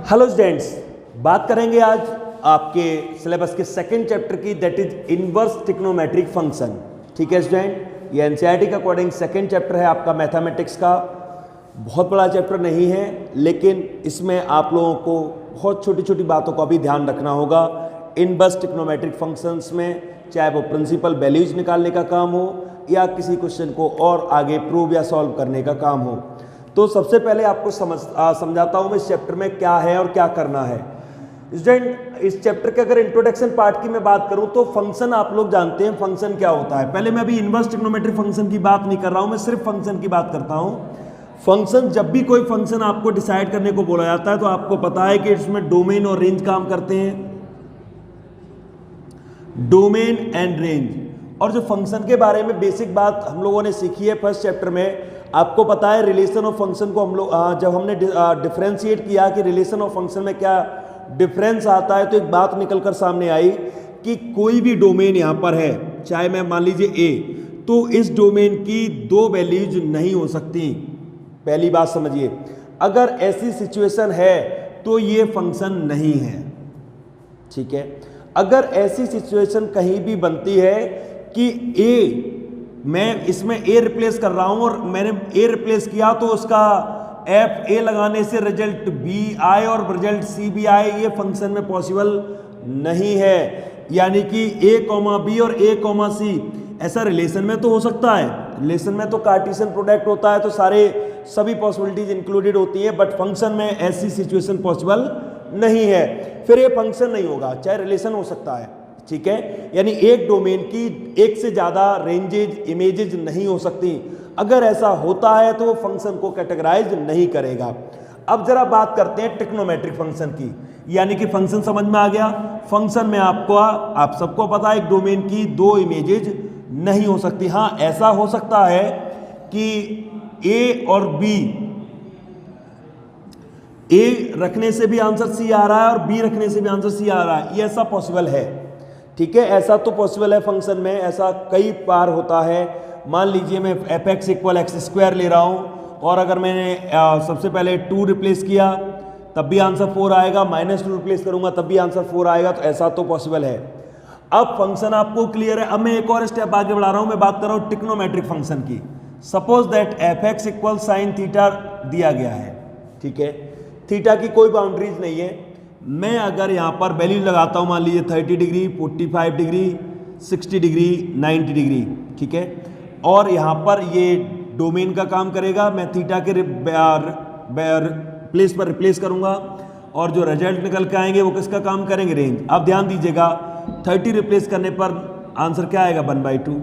Hello students, बात करेंगे आज आपके सिलेबस के सेकंड चैप्टर की, that is inverse trigonometric function. ठीक है स्टूडेंट, ये एनसीईआरटी के अकॉर्डिंग सेकंड चैप्टर है आपका मैथमेटिक्स का। बहुत बड़ा चैप्टर नहीं है, लेकिन इसमें आप लोगों को बहुत छोटी छोटी बातों का भी ध्यान रखना होगा। इनवर्स ट्रिग्नोमेट्रिक फंक्शंस में चाहे वो प्रिंसिपल वैल्यूज निकालने का काम हो या किसी क्वेश्चन को और आगे प्रूव या सॉल्व करने का काम हो। तो सबसे पहले आपको समझाता हूं मैं इस चैप्टर में क्या है और क्या करना है। स्टूडेंट, इस चैप्टर के अगर इंट्रोडक्शन पार्ट की मैं बात करूं तो फंक्शन आप लोग जानते हैं फंक्शन क्या होता है। पहले मैं अभी इनवर्स ट्रिग्नोमेट्रिक फंक्शन की बात नहीं कर रहा हूं, मैं सिर्फ फंक्शन की बात करता हूं। फंक्शन, जब भी कोई फंक्शन आपको डिसाइड करने को बोला जाता है तो आपको पता है कि इसमें डोमेन और रेंज काम करते हैं, डोमेन एंड रेंज। और जो फंक्शन के बारे में बेसिक बात हम लोगों ने सीखी है फर्स्ट चैप्टर में, आपको पता है रिलेशन ऑफ फंक्शन को हम लोग जब हमने डिफरेंशिएट किया कि रिलेशन ऑफ फंक्शन में क्या डिफरेंस आता है, तो एक बात निकल कर सामने आई कि कोई भी डोमेन यहाँ पर है, चाहे मैं मान लीजिए ए, तो इस डोमेन की दो वैल्यूज नहीं हो सकती। पहली बात समझिए, अगर ऐसी सिचुएशन है तो ये फंक्शन नहीं है। ठीक है, अगर ऐसी सिचुएशन कहीं भी बनती है कि ए, मैं इसमें ए रिप्लेस कर रहा हूं और मैंने ए रिप्लेस किया तो उसका एफ ए लगाने से रिजल्ट बी आए और रिजल्ट सी भी आए, ये फंक्शन में पॉसिबल नहीं है। यानी कि ए कॉमा बी और ए कॉमा सी ऐसा रिलेशन में तो हो सकता है, रिलेशन में तो कार्टेशियन प्रोडक्ट होता है तो सभी पॉसिबिलिटीज इंक्लूडेड होती हैं, बट फंक्शन में ऐसी सिचुएशन पॉसिबल नहीं है, फिर ये फंक्शन नहीं होगा, चाहे रिलेशन हो सकता है। ठीक है, यानी एक डोमेन की एक से ज्यादा रेंजेज इमेजेज नहीं हो सकती। अगर ऐसा होता है तो वो फंक्शन को कैटेगराइज नहीं करेगा। अब जरा बात करते हैं ट्रिग्नोमेट्रिक फंक्शन की, यानी कि फंक्शन समझ में आ गया। फंक्शन में आप सबको पता है एक डोमेन की दो इमेजेज नहीं हो सकती। हाँ, ऐसा हो सकता है कि ए और बी, ए रखने से भी आंसर सी आ रहा है और बी रखने से भी आंसर सी आ रहा है, ये ऐसा पॉसिबल है। ठीक है, ऐसा तो पॉसिबल है फंक्शन में, ऐसा कई बार होता है। मान लीजिए मैं F x equal x square ले रहा हूं और अगर मैंने सबसे पहले 2 रिप्लेस किया तब भी आंसर 4 आएगा, -2 रिप्लेस करूंगा तब भी आंसर 4 आएगा, तो ऐसा तो पॉसिबल है। अब फंक्शन आपको क्लियर है। अब मैं एक और स्टेप आगे बढ़ा रहा हूं, मैं बात कर रहा हूं ट्रिग्नोमेट्रिक फंक्शन की। Suppose that F x equal sine theta दिया गया है। ठीक है, थीटा की कोई बाउंड्रीज नहीं है। मैं अगर यहाँ पर वैल्यू लगाता हूँ, मान लीजिए 30 डिग्री, 45 डिग्री, 60 डिग्री, 90 डिग्री, ठीक है, और यहाँ पर ये डोमेन का काम करेगा, मैं थीटा के प्लेस पर रिप्लेस करूँगा और जो रिजल्ट निकल के आएंगे वो किसका काम करेंगे, रेंज। अब ध्यान दीजिएगा, 30 रिप्लेस करने पर आंसर क्या आएगा, 1/2।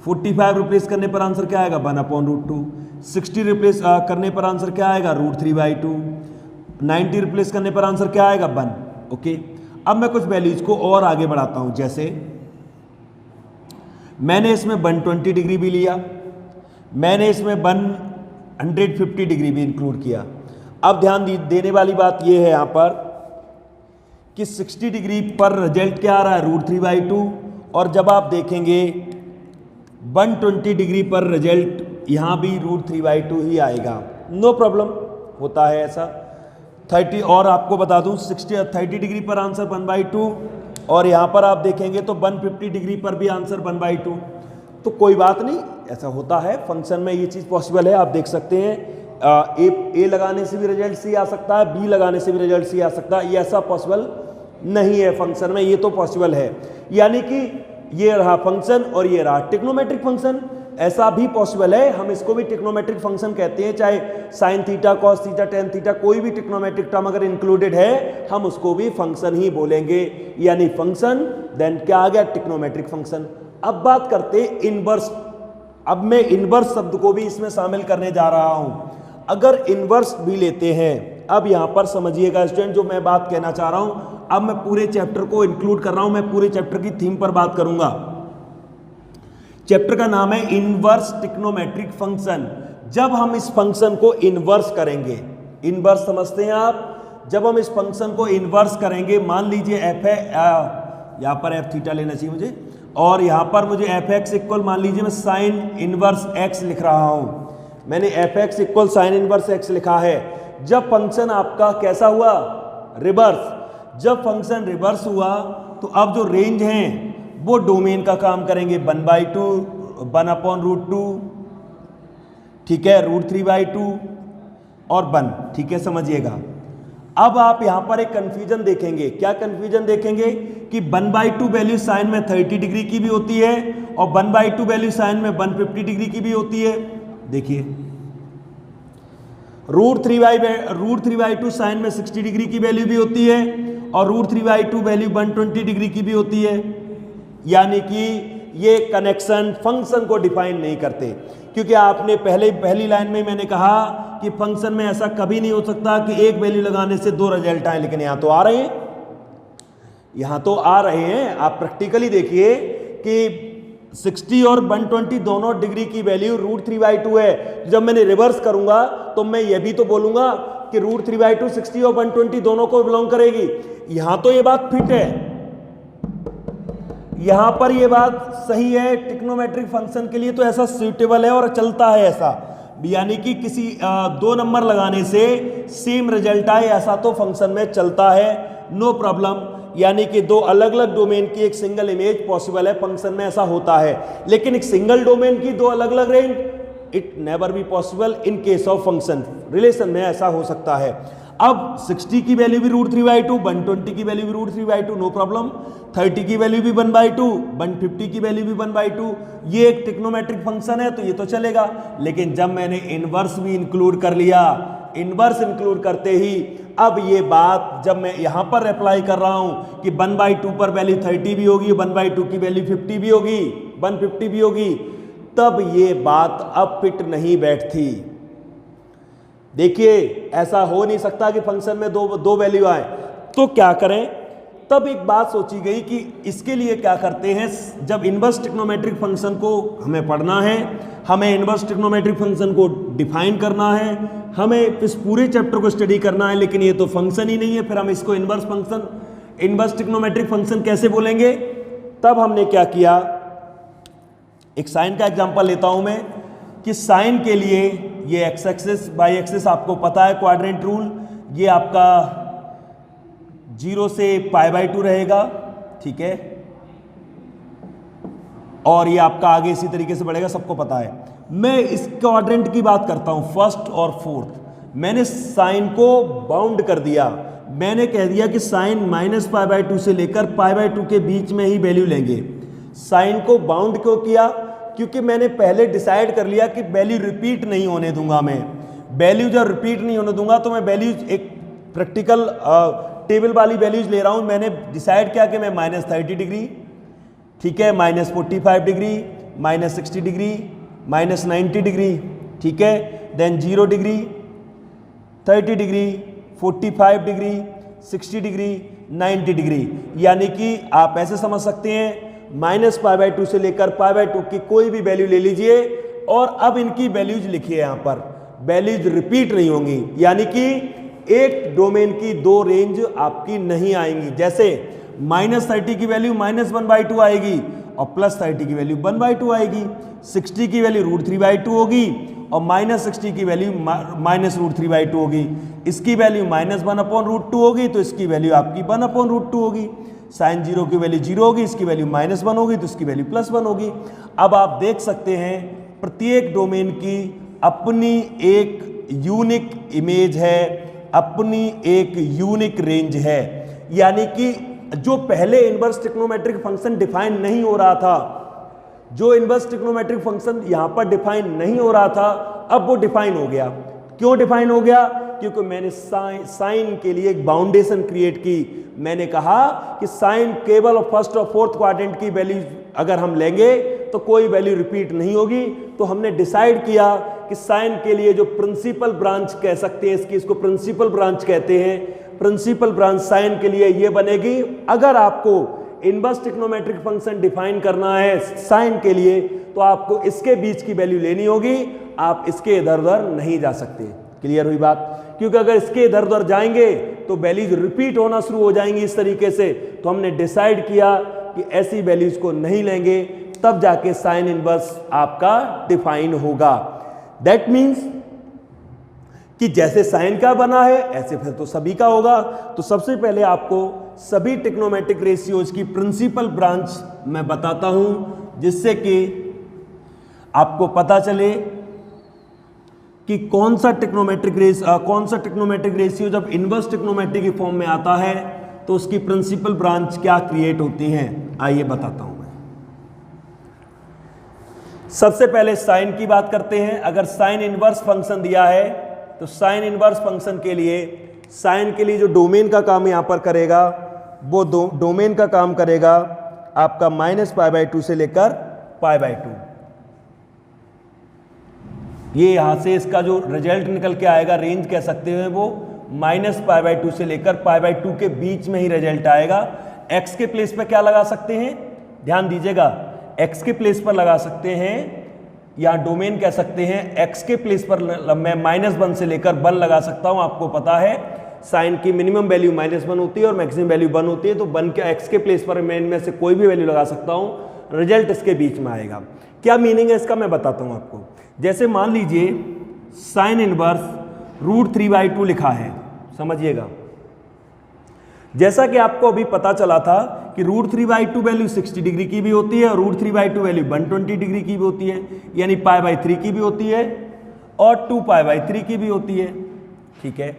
45 रिप्लेस करने पर आंसर क्या आएगा, 1/√2। 60 रिप्लेस करने पर आंसर क्या आएगा, √3/2। 90 रिप्लेस करने पर आंसर क्या आएगा, 1। ओके, अब मैं कुछ वैल्यूज को और आगे बढ़ाता हूं, जैसे मैंने इसमें 120 डिग्री भी लिया, मैंने इसमें 150 डिग्री भी इंक्लूड किया। अब ध्यान देने वाली बात यह है यहां पर कि 60 डिग्री पर रिजल्ट क्या आ रहा है, √3/2, और जब आप देखेंगे 120 डिग्री पर रिजल्ट यहां भी √3/2 ही आएगा। नो प्रॉब्लम, होता है ऐसा। 30, और आपको बता दूं 30 डिग्री पर आंसर 1/2 और यहाँ पर आप देखेंगे तो 150 डिग्री पर भी आंसर 1/2। तो कोई बात नहीं, ऐसा होता है फंक्शन में, ये चीज़ पॉसिबल है। आप देख सकते हैं ए लगाने से भी रिजल्ट सी आ सकता है, बी लगाने से भी रिजल्ट सी आ सकता है, ये ऐसा पॉसिबल नहीं है फंक्शन में, ये तो पॉसिबल है। यानी कि ये रहा फंक्शन और ये रहा ट्रिग्नोमेट्रिक फंक्शन, ऐसा भी पॉसिबल है। हम इसको भी ट्रिग्नोमेट्रिक फंक्शन कहते हैं, चाहे sine theta, cos theta, tan theta, कोई भी ट्रिग्नोमेट्रिक टर्म अगर इंक्लूडेड है हम उसको भी फंक्शन ही बोलेंगे। यानी फंक्शन, देन क्या आ गया, ट्रिग्नोमेट्रिक फंक्शन। अब बात करते हैं इनवर्स। अब मैं इनवर्स शब्द को भी इसमें शामिल करने जा रहा हूं। अगर इनवर्स भी लेते हैं, अब यहां पर समझिएगा स्टूडेंट, जो मैं बात कहना चाह रहा हूं, अब मैं पूरे चैप्टर को इंक्लूड कर रहा हूं, मैं पूरे चैप्टर की थीम पर बात करूंगा। चैप्टर का नाम है इनवर्स ट्रिग्नोमेट्रिक फंक्शन। जब हम इस फंक्शन को इनवर्स करेंगे, इनवर्स समझते हैं आप, जब हम इस फंक्शन को इनवर्स करेंगे, मान लीजिए एफ है, यहाँ पर एफ थीटा लेना चाहिए मुझे, और यहाँ पर मुझे एफ एक्स इक्वल, मान लीजिए मैं साइन इनवर्स एक्स लिख रहा हूँ, मैंने F x equal sine inverse x लिखा है। जब फंक्शन आपका कैसा हुआ, रिवर्स। जब फंक्शन रिवर्स हुआ तो अब जो रेंज हैं वो डोमेन का काम करेंगे, 1/2 1/√2, ठीक है, √3/2 और 1, ठीक है, समझिएगा। अब आप यहां पर एक कंफ्यूजन देखेंगे। क्या कंफ्यूजन देखेंगे कि 1/2 वैल्यू साइन में 30 डिग्री की भी होती है और 1/2 वैल्यू साइन में 150 डिग्री की भी होती है। देखिए √3/2 साइन में 60 डिग्री की वैल्यू भी होती है और √3/2 वैल्यू 120 डिग्री की भी होती है। यानी कि ये कनेक्शन फंक्शन को डिफाइन नहीं करते, क्योंकि आपने पहली लाइन में मैंने कहा कि फंक्शन में ऐसा कभी नहीं हो सकता कि एक वैल्यू लगाने से दो रिजल्ट आए, लेकिन यहां तो आ रहे हैं, यहां तो आ रहे हैं। आप प्रैक्टिकली देखिए कि 60 और 120 दोनों डिग्री की वैल्यू √3/2 है। जब मैंने रिवर्स करूंगा तो मैं ये भी तो बोलूंगा कि √3/2 60 और 120 दोनों को बिलोंग करेगी। यहां तो ये बात फिट है, यहां पर ये बात सही है, ट्रिग्नोमेट्रिक फंक्शन के लिए तो ऐसा सूटेबल है और चलता है ऐसा। यानी कि किसी 2 नंबर लगाने से सेम रिजल्ट आए, ऐसा तो फंक्शन में चलता है, नो प्रॉब्लम। यानी कि 2 अलग अलग डोमेन की एक सिंगल इमेज पॉसिबल है, फंक्शन में ऐसा होता है। लेकिन एक सिंगल डोमेन की 2 अलग अलग range, it never be possible in case of function. Relation में ऐसा हो सकता है। अब 60 की वैल्यू भी √3/2, 120 की वैल्यू भी √3/2, नो प्रॉब्लम। 30 की वैल्यू भी 1/2, 150 की वैल्यू भी 1/2। ये एक ट्रिग्नोमेट्रिक फंक्शन है तो ये तो चलेगा। लेकिन जब मैंने इनवर्स भी इंक्लूड कर लिया, इनवर्स इंक्लूड करते ही अब ये बात जब मैं यहां पर अप्लाई कर रहा हूं कि 1/2 पर वैल्यू 30 भी होगी, 1/2 की वैल्यू 50 भी होगी, 150 भी होगी, तब ये बात अब फिट नहीं बैठती। देखिए ऐसा हो नहीं सकता कि फंक्शन में दो वैल्यू आए, तो क्या करें? तब एक बात सोची गई कि इसके लिए क्या करते हैं, जब इनवर्स ट्रिग्नोमेट्रिक फंक्शन को हमें पढ़ना है, हमें इनवर्स ट्रिग्नोमेट्रिक फंक्शन को डिफाइन करना है, हमें इस पूरे चैप्टर को स्टडी करना है, लेकिन ये तो फंक्शन ही नहीं है, फिर हम इसको इनवर्स ट्रिग्नोमेट्रिक फंक्शन कैसे बोलेंगे? तब हमने क्या किया, एक साइन का एग्जांपल लेता हूं मैं कि साइन के लिए ये एक्स एक्सिस बाई एक्सिस आपको पता है क्वाड्रेंट रूल, ये आपका 0 से π/2 रहेगा, ठीक है, और ये आपका आगे इसी तरीके से बढ़ेगा, सबको पता है। मैं इस क्वाड्रेंट की बात करता हूं, फर्स्ट और फोर्थ। मैंने साइन को बाउंड कर दिया, मैंने कह दिया कि साइन -π/2 से लेकर π/2 के बीच में ही वैल्यू लेंगे। साइन को बाउंड क्यों किया? क्योंकि मैंने पहले डिसाइड कर लिया कि वैल्यू रिपीट नहीं होने दूंगा। मैं वैल्यू जब रिपीट नहीं होने दूंगा तो मैं वैल्यूज एक प्रैक्टिकल टेबल वाली वैल्यूज ले रहा हूं। मैंने डिसाइड किया कि मैं -30 डिग्री, ठीक है, -45 डिग्री, -60 डिग्री, -90 डिग्री, ठीक है, then 0 degree, 30 degree, 45 degree, 60 degree, 90 degree. यानी कि आप ऐसे समझ सकते हैं -π/2 से लेकर π/2 की कोई भी वैल्यू ले लीजिए और अब इनकी वैल्यूज लिखिए, यहां पर वैल्यूज रिपीट नहीं होंगी, यानी कि एक डोमेन की 2 रेंज आपकी नहीं आएंगी। जैसे -30 की वैल्यू -1/2 आएगी और +30 की वैल्यू 1/2 आएगी, 60 की वैल्यू √3/2 होगी और -60 की वैल्यू -√3/2 होगी, इसकी वैल्यू -1/√2 होगी तो इसकी वैल्यू आपकी 1/√2 होगी। साइन 0 की वैल्यू 0 होगी, इसकी वैल्यू -1 होगी तो इसकी वैल्यू +1 होगी। अब आप देख सकते हैं प्रत्येक डोमेन की अपनी एक यूनिक इमेज है, अपनी एक यूनिक रेंज है। यानी कि जो पहले इनवर्स ट्रिग्नोमेट्रिक फंक्शन डिफाइन नहीं हो रहा था, जो इनवर्स ट्रिग्नोमेट्रिक फंक्शन यहां पर डिफाइन नहीं हो रहा था, अब वो डिफाइन हो गया। क्यों डिफाइन हो गया? क्योंकि मैंने साइन के लिए एक बाउंडेशन क्रिएट की। मैंने कहा कि साइन केवल और फर्स्ट और फोर्थ क्वाड्रेंट की वैल्यू अगर हम लेंगे तो कोई वैल्यू रिपीट नहीं होगी। तो हमने डिसाइड किया कि साइन के लिए जो प्रिंसिपल ब्रांच कह सकते हैं, इसको प्रिंसिपल ब्रांच कहते हैं, प्रिंसिपल ब्रांच साइन के लिए ये बनेगी। अगर आपको इनवर्स ट्रिग्नोमेट्रिक फंक्शन डिफाइन करना है साइन के लिए तो आपको इसके बीच की वैल्यू लेनी होगी, आप इसके इधर उधर नहीं जा सकते। क्लियर हुई बात? क्योंकि अगर इसके इधर उधर जाएंगे तो वैल्यूज रिपीट होना शुरू हो जाएंगी इस तरीके से। तो हमने डिसाइड किया कि ऐसी वैल्यूज को नहीं लेंगे, तब जाके साइन इनवर्स आपका डिफाइन होगा। दैट मीन्स कि जैसे साइन का बना है ऐसे फिर तो सभी का होगा। तो सबसे पहले आपको सभी ट्रिग्नोमेट्रिक रेशियोज की प्रिंसिपल ब्रांच मैं बताता हूं, जिससे कि आपको पता चले कि कौन सा ट्रिग्नोमेट्रिक रेशियो जब इनवर्स ट्रिग्नोमेट्री की फॉर्म में आता है तो उसकी प्रिंसिपल ब्रांच क्या क्रिएट होती हैं। आइए बताता हूं मैं। सबसे पहले साइन की बात करते हैं। अगर साइन इनवर्स फंक्शन दिया है तो साइन इनवर्स फंक्शन के लिए साइन के लिए जो डोमेन का काम यहां पर करेगा वो डोमेन का काम करेगा आपका -π/2 से लेकर π/2। ये यहां से इसका जो रिजल्ट निकल के आएगा, रेंज कह सकते हैं, वो -π/2 से लेकर π/2 के बीच में ही रिजल्ट आएगा। x के प्लेस पर क्या लगा सकते हैं, ध्यान दीजिएगा, x के प्लेस पर लगा सकते हैं, या डोमेन कह सकते हैं। x के प्लेस पर मैं -1 से लेकर 1 लगा सकता हूं। आपको पता है साइन की मिनिमम वैल्यू -1 होती है और मैक्सिमम वैल्यू 1 होती है, तो 1 के x के प्लेस पर मैं इनमें से कोई भी वैल्यू लगा सकता हूं, रिजल्ट इसके बीच में आएगा। क्या मीनिंग है इसका मैं बताता हूं आपको। जैसे मान लीजिए साइन इनवर्स √3/2 लिखा है, समझिएगा। जैसा कि आपको अभी पता चला था कि √3/2 वैल्यू 60 डिग्री की भी होती है और √3/2 वैल्यू 120 डिग्री की भी होती है, यानी π/3 की भी होती है और 2π/3 की भी होती है। ठीक है,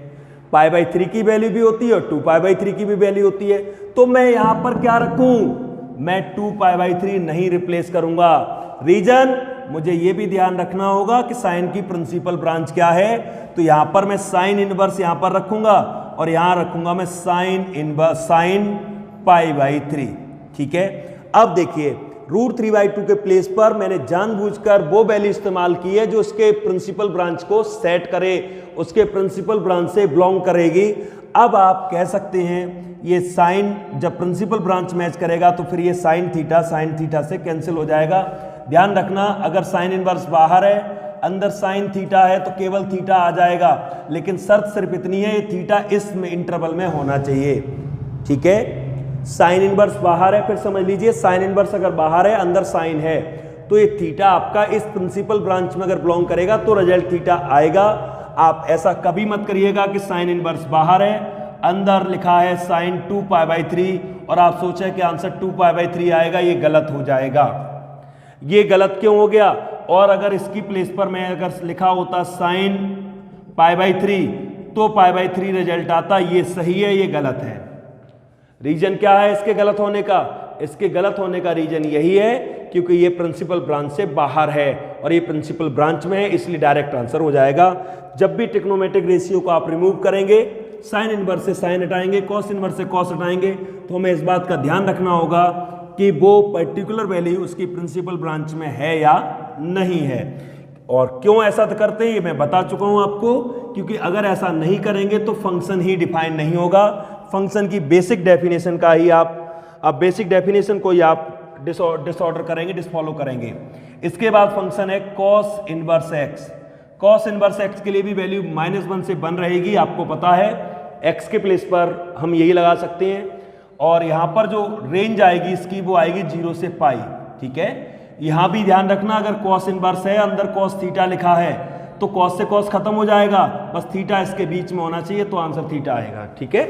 π/3 की वैल्यू भी होती है और 2π/3 की भी वैल्यू होती है। तो मैं यहां पर क्या रखूं, मैं 2π/3 नहीं रिप्लेस करूंगा। रीजन, मुझे यह भी ध्यान रखना होगा कि साइन की प्रिंसिपल ब्रांच क्या है। तो यहां पर मैं साइन इनवर्स यहां पर रखूंगा और यहां रखूंगा मैं साइन इनवर्स साइन π/3। ठीक है, अब देखिए √3/2 के प्लेस पर मैंने जानबूझकर वो वैल्यू इस्तेमाल की है जो उसके प्रिंसिपल ब्रांच को सेट करे, उसके प्रिंसिपल ब्रांच से बिलोंग करेगी। अब आप कह सकते हैं ये साइन जब प्रिंसिपल ब्रांच मैच करेगा तो फिर ये साइन थीटा से कैंसिल हो जाएगा। ध्यान रखना, अगर साइन इनवर्स बाहर है, अंदर साइन थीटा है तो केवल थीटा आ जाएगा, लेकिन शर्त सिर्फ इतनी है, ये थीटा इस इंटरवल में होना चाहिए। ठीक है, साइन इनवर्स बाहर है, फिर समझ लीजिए साइन इनवर्स अगर बाहर है, अंदर साइन है, तो ये थीटा आपका इस प्रिंसिपल ब्रांच में अगर बिलोंग करेगा तो रिजल्ट थीटा आएगा। आप ऐसा कभी मत करिएगा कि साइन इनवर्स बाहर है, अंदर लिखा है साइन 2π/3 और आप सोचें कि आंसर 2π/3 आएगा, ये गलत हो जाएगा। ये गलत क्यों हो गया? और अगर इसकी प्लेस पर मैं अगर लिखा होता साइन π/3 तो π/3 रिजल्ट आता, ये सही है, ये गलत है। रीजन क्या है इसके गलत होने का? इसके गलत होने का रीजन यही है क्योंकि ये प्रिंसिपल ब्रांच से बाहर है और ये प्रिंसिपल ब्रांच में है, इसलिए डायरेक्ट आंसर हो जाएगा। जब भी ट्रिग्नोमेट्रिक रेशियो को आप रिमूव करेंगे, साइन इनवर्स से साइन हटाएंगे, कॉस इनवर्स से कॉस हटाएंगे, तो हमें इस बात का ध्यान रखना होगा कि वो पर्टिकुलर वैल्यू उसकी प्रिंसिपल ब्रांच में है या नहीं है। और क्यों ऐसा करते हैं ये मैं बता चुका हूं आपको, क्योंकि अगर ऐसा नहीं करेंगे तो फंक्शन ही डिफाइन नहीं होगा। फंक्शन की बेसिक डेफिनेशन का ही आप बेसिक डेफिनेशन को ही आप डिसऑर्डर करेंगे, डिसफॉलो करेंगे। इसके बाद फंक्शन है cos inverse x. Cos inverse x के लिए भी वैल्यू -1 से 1 रहेगी, आपको पता है। एक्स के प्लेस पर हम यही लगा सकते हैं और यहां पर जो रेंज आएगी इसकी वो आएगी 0 से π। ठीक है, यहां भी ध्यान रखना, अगर कॉस इनवर्स है, अंदर कॉस थीटा लिखा है, तो कॉस से कॉस खत्म हो जाएगा, बस थीटा इसके बीच में होना चाहिए, तो आंसर थीटा आएगा। ठीक है,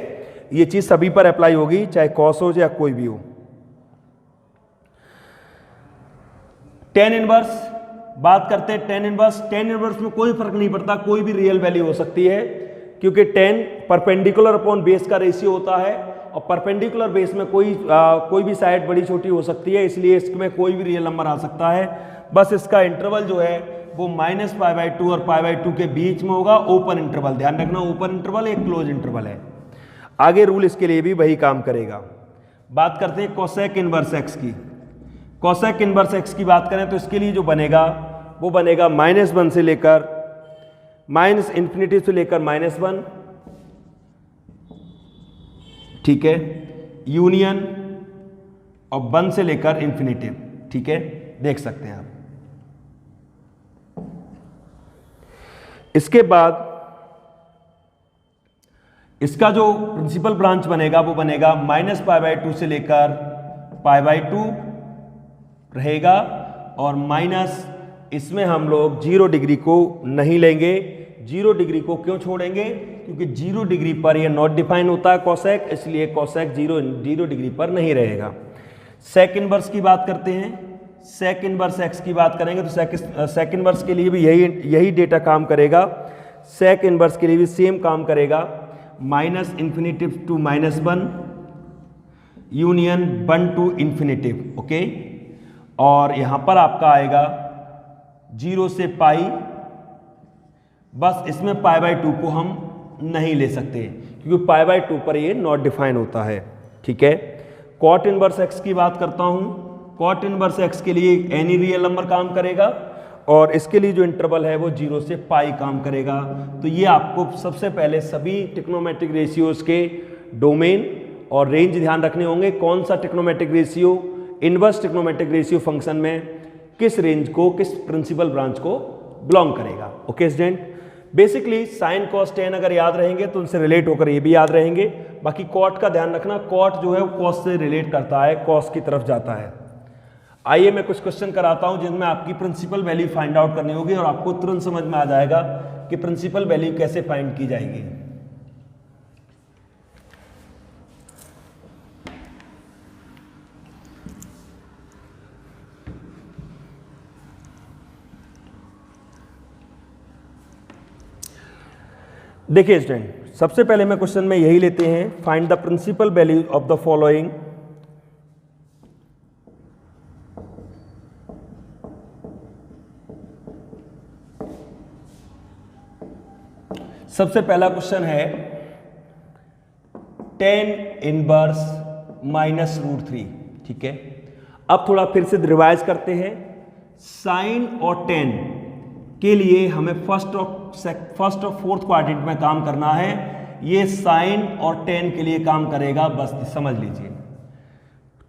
ये चीज सभी पर अप्लाई होगी, चाहे कॉस हो या कोई भी हो। टेन इनवर्स बात करते हैं। टेन इनवर्स में कोई फर्क नहीं पड़ता, कोई भी रियल वैल्यू हो सकती है, क्योंकि टेन परपेंडिकुलर अपॉन बेस का रेशियो होता है और परपेंडिकुलर बेस में कोई भी साइड बड़ी छोटी हो सकती है, इसलिए इसमें कोई भी रियल नंबर आ सकता है। बस इसका इंटरवल जो है वो -π/2 और π/2 के बीच में होगा, ओपन इंटरवल। ध्यान रखना, ओपन इंटरवल एक क्लोज इंटरवल है। आगे रूल इसके लिए भी वही काम करेगा। बात करते हैं कोसेक इनवर्स एक्स की। कोसेक इनवर्स एक्स की बात करें तो इसके लिए जो बनेगा वो बनेगा -1 से लेकर -∞ से लेकर -1। ठीक है, यूनियन और 1 से लेकर इन्फिनिटिव। ठीक है, देख सकते हैं आप। इसके बाद इसका जो प्रिंसिपल ब्रांच बनेगा वो बनेगा -π/2 से लेकर π/2 रहेगा और माइनस इसमें हम लोग 0 डिग्री को नहीं लेंगे, 0 डिग्री को क्यों छोड़ेंगे? क्योंकि 0 डिग्री पर ये नॉट डिफाइन होता है कोसेक, इसलिए कोसेक 0 डिग्री पर नहीं रहेगा। सेक इनवर्स की बात करते हैं। सेक इनवर्स एक्स की बात करेंगे तो सेक इनवर्स के लिए भी यही डेटा काम करेगा। सेक इनवर्स के लिए भी सेम काम करेगा, -infinitive to -1 union 1 to infinitive, okay. और यहां पर आपका आएगा 0 से पाई, बस इसमें π/2 को हम नहीं ले सकते क्योंकि π/2 पर ये नॉट डिफाइन होता है, ठीक है। कॉट इनवर्स एक्स की बात करता हूं। कॉट इनवर्स एक्स के लिए एनी रियल नंबर काम करेगा और इसके लिए जो इंटरवल है वो 0 से पाई काम करेगा। तो ये आपको सबसे पहले सभी ट्रिग्नोमेट्रिक रेशियोज के डोमेन और रेंज ध्यान रखने होंगे। कौन सा trigonometric ratio inverse trigonometric ratio function में किस रेंज को, किस प्रिंसिपल ब्रांच को बिलोंग करेगा, okay student. Basically sine cos tan अगर याद रहेंगे तो उनसे रिलेट होकर ये भी याद रहेंगे। बाकी कॉट का ध्यान रखना, कॉट जो है वो कॉस से रिलेट करता है, कॉस की तरफ जाता है। आइए मैं कुछ क्वेश्चन कराता हूं जिनमें आपकी प्रिंसिपल वैल्यू फाइंड आउट करनी होगी और आपको तुरंत समझ में आ जाएगा कि प्रिंसिपल वैल्यू कैसे फाइंड की जाएगी। देखिए स्टूडेंट, सबसे पहले मैं क्वेश्चन में यही लेते हैं, find the principal value of the following. सबसे पहला क्वेश्चन है tan इनवर्स -√3, ठीक है। अब थोड़ा फिर से रिवाइज करते हैं। साइन और tan के लिए हमें फर्स्ट और फोर्थ क्वाड्रेंट में काम करना है। ये साइन और tan के लिए काम करेगा, बस समझ लीजिए।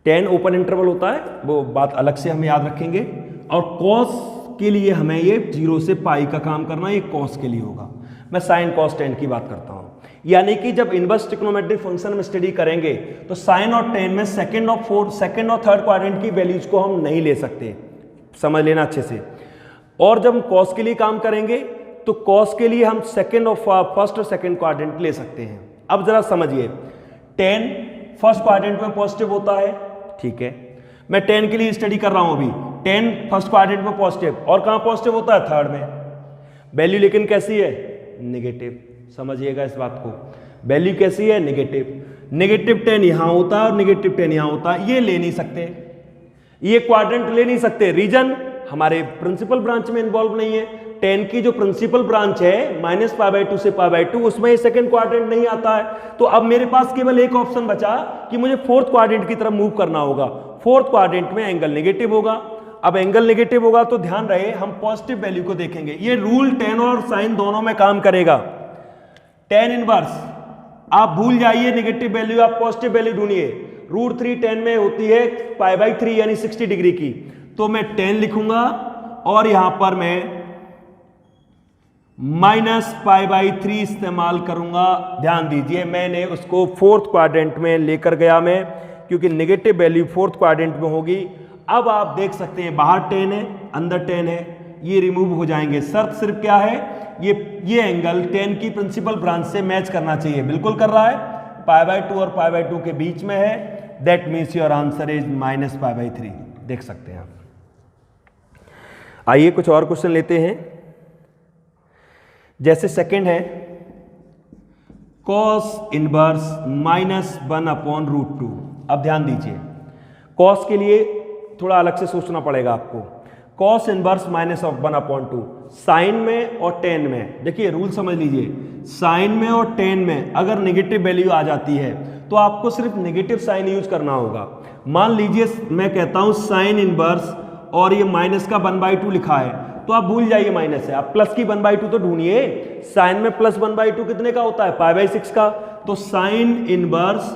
tan ओपन इंटरवल होता है, वो बात अलग से हम याद रखेंगे। और cos के लिए हमें ये 0 से पाई का काम करना है, ये cos के लिए होगा। मैं साइन cos tan की बात करता हूं। यानी कि जब इनवर्स ट्रिग्नोमेट्रिक फंक्शन में स्टडी करेंगे तो साइन और tan में सेकंड और थर्ड क्वाड्रेंट की वैल्यूज को हम नहीं ले सकते, समझ लेना अच्छे से। और जब हम cos के लिए काम करेंगे तो cos के लिए हम फर्स्ट और सेकंड क्वाड्रेंट ले सकते हैं। अब जरा समझिए, tan फर्स्ट क्वाड्रेंट में पॉजिटिव होता है, ठीक है। मैं tan के लिए स्टडी कर रहा हूं अभी। tan फर्स्ट क्वाड्रेंट में पॉजिटिव, और कहां पॉजिटिव होता है? थर्ड में। वैल्यू लेकिन कैसी है? नेगेटिव। समझिएगा इस बात को, वैल्यू कैसी है? नेगेटिव tan यहां होता है और नेगेटिव tan यहां होता है। ये ले नहीं सकते, ये क्वाड्रेंट ले नहीं सकते। रीजन हमारे प्रिंसिपल ब्रांच में इन्वॉल्व नहीं है। tan की जो प्रिंसिपल ब्रांच है -π/2 से π/2, उसमें ये सेकंड क्वाड्रेंट नहीं आता है। तो अब मेरे पास केवल एक ऑप्शन बचा कि मुझे फोर्थ क्वाड्रेंट की तरफ मूव करना होगा। फोर्थ क्वाड्रेंट में एंगल नेगेटिव होगा। अब एंगल नेगेटिव होगा तो ध्यान रहे हम पॉजिटिव वैल्यू को देखेंगे। ये रूल tan और sin दोनों में काम करेगा। tan इनवर्स आप भूल जाइए, नेगेटिव वैल्यू आप पॉजिटिव वैल्यू ढूंढिए। √3 tan में होती है π/3 यानी 60 डिग्री की, तो मैं tan लिखूंगा और यहां पर मैं -π/3 इस्तेमाल करूंगा। ध्यान दीजिए, मैंने उसको फोर्थ क्वाड्रेंट में लेकर गया मैं, क्योंकि नेगेटिव वैल्यू फोर्थ क्वाड्रेंट में होगी। अब आप देख सकते हैं बाहर tan है, अंदर tan है, ये रिमूव हो जाएंगे। शर्त सिर्फ क्या है, ये एंगल tan की प्रिंसिपल ब्रांच से मैच करना चाहिए। बिल्कुल कर रहा है, π/2 और π/2 के बीच में है। That means your answer is -π/3। देख सकते हैं आप। आइए कुछ और क्वेश्चन लेते हैं। जैसे सेकंड है cos इनवर्स -1/√2। अब ध्यान दीजिए, cos के लिए थोड़ा अलग से सोचना पड़ेगा आपको। cos इनवर्स -1/2 साइन में और tan में। देखिए रूल समझ लीजिए, साइन में और tan में अगर नेगेटिव वैल्यू आ जाती है तो आपको सिर्फ नेगेटिव साइन यूज करना होगा। मान लीजिए मैं कहता हूं साइन इनवर्स और ये माइनस का 1/2 लिखा है, तो आप भूल जाइए माइनस है, आप प्लस की 1/2 तो ढूंढिए। साइन में प्लस 1/2 कितने का होता है? π/6 का। तो साइन इनवर्स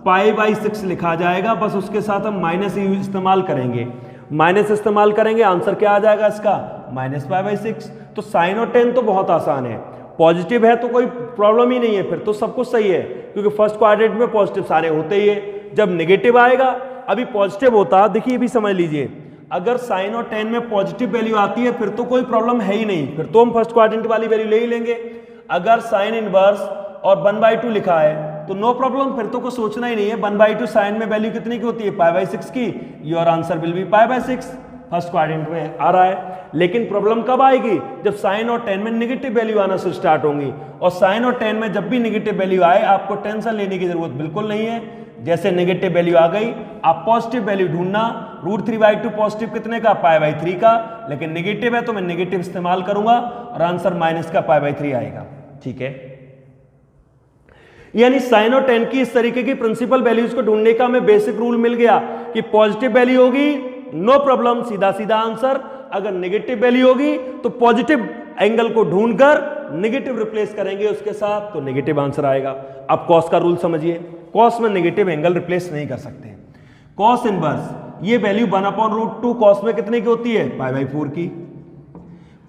π/6 लिखा जाएगा, बस उसके साथ हम माइनस इस्तेमाल करेंगे। माइनस इस्तेमाल करेंगे, आंसर क्या आ जाएगा इसका? -π/6। तो साइन और tan तो बहुत आसान है, पॉजिटिव है तो कोई प्रॉब्लम ही नहीं है, फिर तो सब कुछ सही है, क्योंकि फर्स्ट क्वाड्रेंट में पॉजिटिव सारे होते ही है। जब नेगेटिव आएगा, अभी पॉजिटिव होता, देखिए भी समझ लीजिए, अगर साइन और टेन में पॉजिटिव वैल्यू आती है फिर तो कोई प्रॉब्लम है ही नहीं, फिर तो हम फर्स्ट क्वाड्रेंट वाली वैल्यू ले ही लेंगे। अगर साइन इनवर्स और 1/2 लिखा है तो नो प्रॉब्लम, फिर तो कुछ सोचना ही नहीं है। 1/2 साइन में वैल्यू कितनी की होती है, π/6 की। Your answer will be π/6, first quadrant में आ रहा है। लेकिन प्रॉब्लम कब आएगी, जब साइन और टेन में नेगेटिव वैल्यू आना से स्टार्ट होंगी। और साइन और टेन में जब भी नेगेटिव वैल्यू आए आपको टेंशन लेने की जरूरत बिल्कुल नहीं है। जैसे नेगेटिव वैल्यू आ गई आप पॉजिटिव वैल्यू ढूंढना, √3/2 पॉजिटिव कितने का, π/3 का, लेकिन नेगेटिव है तो मैं नेगेटिव इस्तेमाल करूंगा और आंसर माइनस का π/3 आएगा। ठीक है, यानी साइन और टेन की इस तरीके की प्रिंसिपल वैल्यूज को ढूंढने का हमें बेसिक रूल मिल गया कि पॉजिटिव वैल्यू होगी नो प्रॉब्लम, सीधा सीधा आंसर। अगर नेगेटिव वैल्यू होगी तो पॉजिटिव एंगल को ढूंढकर नेगेटिव रिप्लेस करेंगे उसके साथ, तो नेगेटिव आंसर आएगा। अब कॉस का रूल समझिए, कॉस में नेगेटिव एंगल रिप्लेस नहीं कर सकते। कॉस इनवर्स, ये वैल्यू 1/√2 कॉस में कितने की होती है, π/4 की।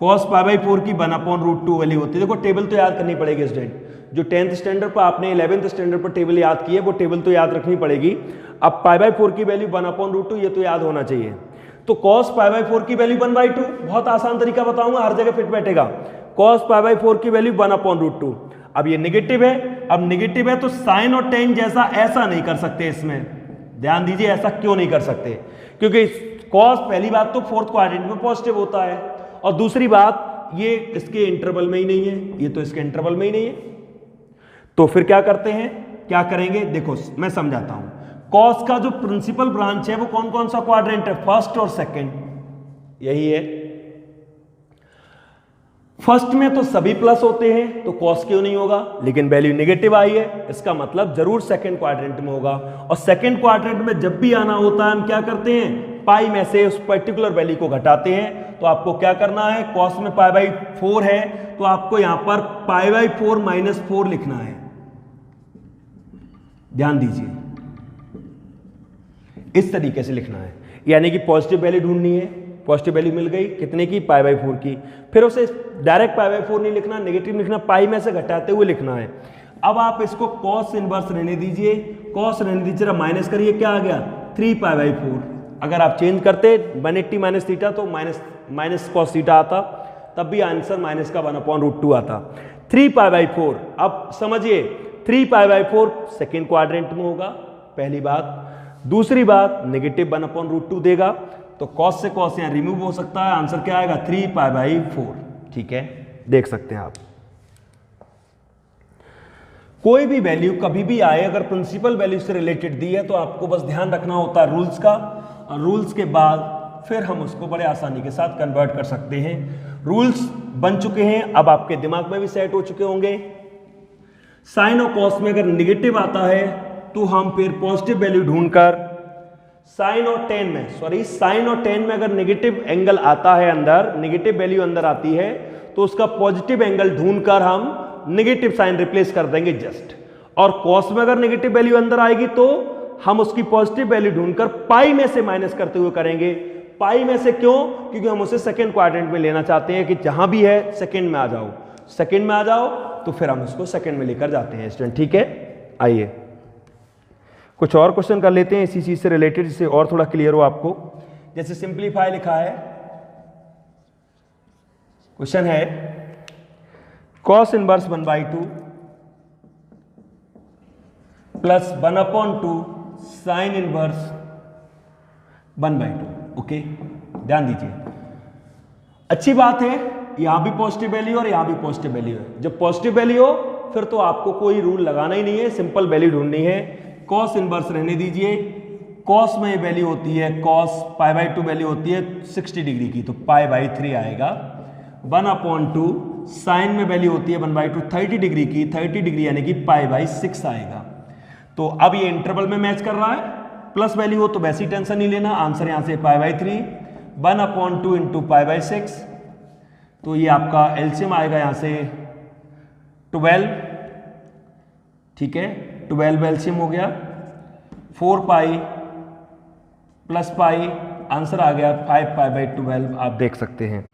कॉस π/4 की 1/√2 वैल्यू होती है। देखो टेबल तो याद करनी पड़ेगी स्टूडेंट, जो 10th स्टैंडर्ड पर आपने 11th स्टैंडर्ड पर टेबल याद की है वो टेबल तो याद रखनी पड़ेगी। अब π/4 की वैल्यू 1/√2 ये तो याद होना चाहिए। तो cos π/4 की वैल्यू 1/2, बहुत आसान तरीका बताऊंगा, हर जगह फिट बैठेगा। cos π/4 की वैल्यू 1/√2। अब ये नेगेटिव है, अब नेगेटिव है तो साइन और टेन जैसा ऐसा नहीं कर सकते। इसमें ध्यान दीजिए, ऐसा क्यों नहीं कर सकते, क्योंकि cos पहली बात तो फोर्थ क्वाड्रेंट में पॉजिटिव होता है, और दूसरी बात ये इसके इंटरवल में ही नहीं है, ये तो इसके इंटरवल में ही नहीं है। तो फिर क्या करते हैं, क्या करेंगे, देखो मैं समझाता हूं। कॉस का जो प्रिंसिपल ब्रांच है वो कौन कौन सा क्वाड्रेंट है, फर्स्ट और सेकंड, यही है। फर्स्ट में तो सभी प्लस होते हैं तो कॉस क्यों नहीं होगा, लेकिन वैल्यू नेगेटिव आई है, इसका मतलब जरूर सेकंड क्वाड्रेंट में होगा। और सेकंड क्वाड्रेंट में जब भी आना होता है हम क्या करते हैं, पाई में से उस पर्टिकुलर वैल्यू को घटाते हैं। तो आपको क्या करना है, कॉस में π/4 है तो आपको यहां पर π/4 - 4 लिखना है। ध्यान दीजिए, इस तरीके से लिखना है, यानी कि पॉजिटिव वैल्यू ढूंढनी है। पॉजिटिव वैल्यू मिल गई कितने की, π/4 की। फिर उसे डायरेक्ट π/4 नहीं लिखना, नेगेटिव लिखना, पाई में से घटाते हुए लिखना है। अब आप इसको कॉस इनवर्स रहने दीजिए, कॉस रहने दीजिए, माइनस करिए, क्या आ गया 3π/4। अगर आप चेंज करते 180 - थीटा तो माइनस कॉस थीटा आता, तब भी आंसर माइनस का 1/√2 आता। 3π/4, अब समझिए 3π/4 सेकेंड क्वाड्रेंट में होगा, पहली बात। दूसरी बात नेगेटिव 1/√2 देगा, तो कॉस से कॉस यहां रिमूव हो सकता है, आंसर क्या आएगा 3π/4। ठीक है, देख सकते हैं आप। कोई भी वैल्यू कभी भी आए अगर प्रिंसिपल वैल्यू से रिलेटेड दी है तो आपको बस ध्यान रखना होता है रूल्स का, और रूल्स के बाद फिर हम उसको बड़े आसानी के साथ कन्वर्ट कर सकते हैं। रूल्स बन चुके हैं, अब आपके दिमाग में भी सेट हो चुके होंगे। साइन और कॉस में अगर नेगेटिव आता है तो हम फिर पॉजिटिव वैल्यू ढूंढकर साइन और टेन में अगर नेगेटिव एंगल आता है अंदर, नेगेटिव वैल्यू अंदर आती है तो उसका पॉजिटिव एंगल ढूंढकर हम नेगेटिव साइन रिप्लेस कर देंगे जस्ट। और कॉस में अगर नेगेटिव वैल्यू अंदर आएगी तो हम उसकी पॉजिटिव वैल्यू ढूंढकर पाई में से माइनस करते हुए करेंगे। पाई में से क्यों, क्योंकि हम उसे सेकंड क्वाड्रेंट में लेना चाहते हैं कि जहां भी है सेकंड में आ जाओ, सेकंड में आ जाओ, तो फिर हम उसको सेकंड में लेकर जाते हैं स्टूडेंट। ठीक है, आइए कुछ और क्वेश्चन कर लेते हैं इसी चीज से रिलेटेड, जिससे और थोड़ा क्लियर हो आपको। जैसे सिंप्लीफाई लिखा है, क्वेश्चन है cos inverse 1/2 plus 1/2 sine inverse 1/2। Okay, ध्यान दीजिए, अच्छी बात है, यहां भी पॉजिटिव वैल्यू और यहां भी पॉजिटिव वैल्यू है। जब पॉजिटिव वैल्यू हो फिर तो आपको कोई रूल लगाना ही नहीं है, सिंपल वैल्यू ढूंढनी है। कॉस इनवर्स रहने दीजिए, कॉस में वैल्यू होती है, कॉस π/2 वैल्यू होती है 60 डिग्री की, तो π/3 आएगा। 1/2 साइन में वैल्यू होती है 1/2 30 डिग्री की, 30 डिग्री यानी कि π/6 आएगा। तो अब ये इंटरवल में मैच कर रहा है, प्लस वैल्यू हो तो वैसी टेंशन नहीं लेना, आंसर यहां से π/3 1/2 इंटू π/6, तो ये आपका एलसीएम आएगा यहां से 12। ठीक है, 12 एलसीएम हो गया, 4π प्लस पाई, आंसर आ गया 5π/12। आप देख सकते हैं।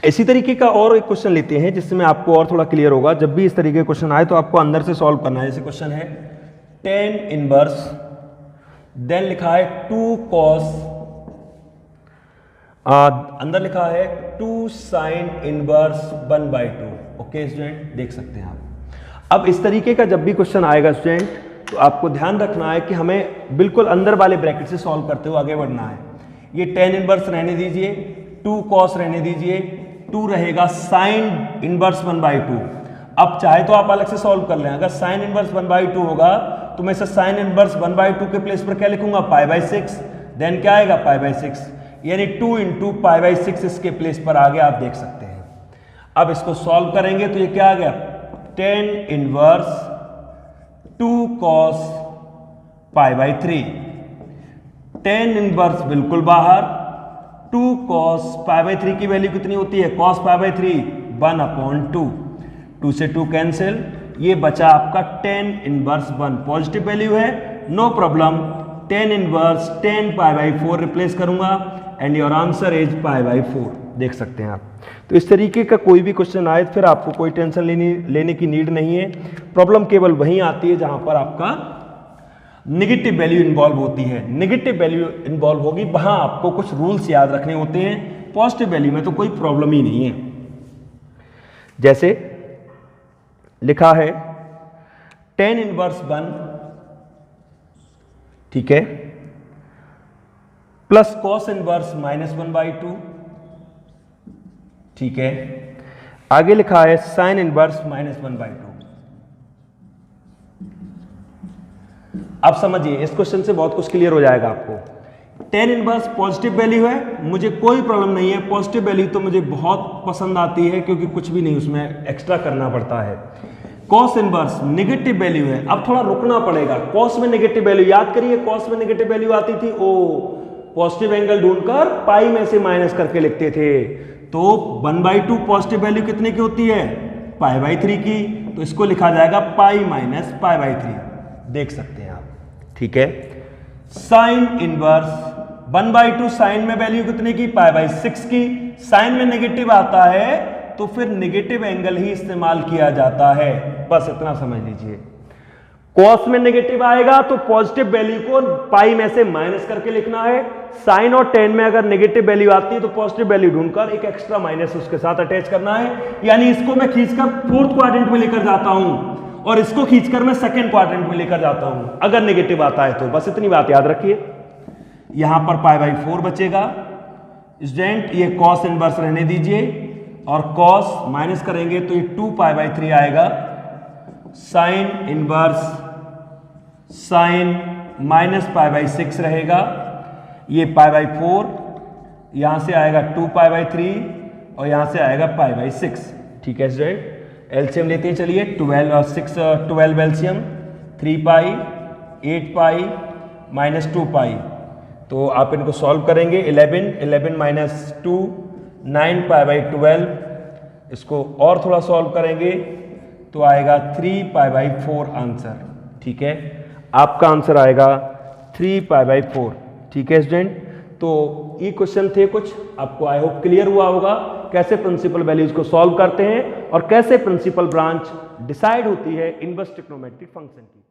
इसी तरीके का और एक क्वेश्चन लेते हैं जिसमें आपको और थोड़ा क्लियर होगा। जब भी इस तरीके का क्वेश्चन आए तो आपको अंदर से सॉल्व करना है। जैसे क्वेश्चन है tan इनवर्स देन लिखा है 2 cos, अंदर लिखा है 2 sin इनवर्स 1/2। ओके स्टूडेंट, देख सकते हैं आप। अब इस तरीके का जब भी क्वेश्चन आएगा स्टूडेंट, तो आपको ध्यान रखना है कि हमें बिल्कुल अंदर वाले ब्रैकेट से सॉल्व करते हुए आगे बढ़ना है। ये tan इनवर्स रहने दीजिए, 2 cos रहने दीजिए, 2 रहेगा sin इनवर्स 1/2। अब चाहे तो आप अलग से सॉल्व कर लें, अगर sin इनवर्स 1/2 होगा तो मैं इसे sin इनवर्स 1/2 के प्लेस पर क्या लिखूंगा, π/6, देन क्या आएगा π/6, यानी 2 × π/6 इसके प्लेस पर आ गया, आप देख सकते हैं। अब इसको सॉल्व करेंगे तो ये क्या आ गया, tan inverse 2 cos π/3, tan inverse बिल्कुल बाहर, 2 cos π/3 की वैल्यू कितनी होती है, cos π/3 1/2, 2 से 2 कैंसिल, ये बचा आपका tan इनवर्स 1, पॉजिटिव वैल्यू है, no problem, tan inverse tan π/4 replace करूंगा एंड योर आंसर इज π/4। देख सकते हैं आप। तो इस तरीके का कोई भी क्वेश्चन आए फिर आपको कोई टेंशन लेने की नीड नहीं है। प्रॉब्लम केवल वहीं आती है जहां पर आपका नेगेटिव वैल्यू इन्वॉल्व होती है। नेगेटिव वैल्यू इन्वॉल्व होगी वहां आपको कुछ रूल्स याद रखने होते हैं, पॉजिटिव वैल्यू में तो कोई प्रॉब्लम ही नहीं है। जैसे लिखा है tan इनवर्स 1, ठीक है, प्लस cos इनवर्स -1/2, ठीक है, आगे लिखा है sin इनवर्स -1/2। अब समझिए, इस क्वेश्चन से बहुत कुछ क्लियर हो जाएगा आपको। tan इनवर्स पॉजिटिव वैल्यू है, मुझे कोई प्रॉब्लम नहीं है, पॉजिटिव वैल्यू तो मुझे बहुत पसंद आती है क्योंकि कुछ भी नहीं उसमें एक्स्ट्रा करना पड़ता है। cos इनवर्स नेगेटिव वैल्यू है, अब थोड़ा रुकना पड़ेगा। cos में नेगेटिव वैल्यू याद करिए, cos में नेगेटिव वैल्यू आती थी, ओ पॉजिटिव एंगल ढूंढकर पाई में से माइनस करके लिखते थे। तो 1/2 पॉजिटिव वैल्यू कितने की होती है, π/3 की, तो इसको लिखा जाएगा पाई माइनस π/3। देख सकते हैं आप, ठीक है। साइन इनवर्स 1/2, साइन में वैल्यू कितने की, π/6 की, साइन में नेगेटिव आता है तो फिर नेगेटिव एंगल ही इस्तेमाल किया जाता है, बस इतना समझ लीजिए। कॉस में नेगेटिव आएगा तो पॉजिटिव वैल्यू को पाई में से माइनस करके लिखना है। साइन और टेन में अगर नेगेटिव वैल्यू आती है तो पॉजिटिव वैल्यू ढूंढकर एक एक्स्ट्रा माइनस उसके साथ अटैच करना है, यानी इसको मैं खींचकर 4th क्वाड्रेंट में लेकर जाता हूं और इसको खींचकर मैं 2nd क्वाड्रेंट में लेकर जाता हूं अगर नेगेटिव आता है तो। बस इतनी बात याद रखिए। यहां पर π/4 बचेगा स्टूडेंट, ये कॉस इनवर्स रहने दीजिए और कॉस माइनस करेंगे तो ये 2π/3 आएगा। साइन इनवर्स साइन माइनस π/6 रहेगा, ये π/4, यहां से आएगा 2π/3 और यहां से आएगा π/6, ठीक है स्टूडेंट। एलसीएम लेते हैं, चलिए 12 और 6 12 एलसीएम, 3π 8π माइनस 2π, तो आप इनको सॉल्व करेंगे। 11 माइनस 2 9π/12, इसको और थोड़ा सॉल्व करेंगे तो आएगा 3π/4 आंसर, ठीक है। आपका आंसर आएगा 3π/4, ठीक है स्टूडेंट। तो ये क्वेश्चन थे कुछ, आपको आई होप क्लियर हुआ होगा कैसे प्रिंसिपल वैल्यूज को सॉल्व करते हैं और कैसे प्रिंसिपल ब्रांच डिसाइड होती है इनवर्स ट्रिग्नोमेट्रिक फंक्शन की।